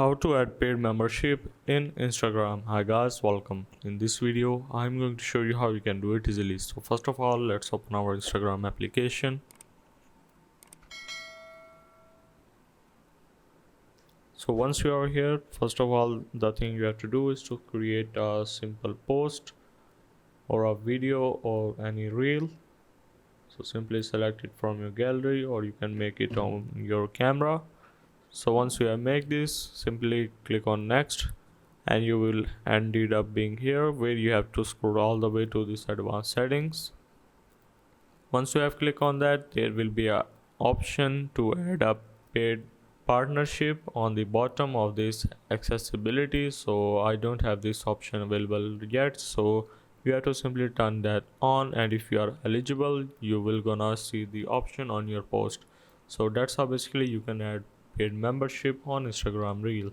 How to add paid membership in Instagram. Hi guys, welcome. In this video I'm going to show you how you can do it easily. So first of all, let's open our Instagram application. So once you are here, first of all, the thing you have to do is to create a simple post or a video or any reel. So simply select it from your gallery, or you can make it on your camera. So once you have made this, simply click on next, and you will ended up being here where you have to scroll all the way to this advanced settings. Once you have clicked on that, there will be a option to add a paid partnership on the bottom of this accessibility. So I don't have this option available yet, so you have to simply turn that on, and if you are eligible, you will gonna see the option on your post. So that's how basically you can add paid membership on Instagram Reel.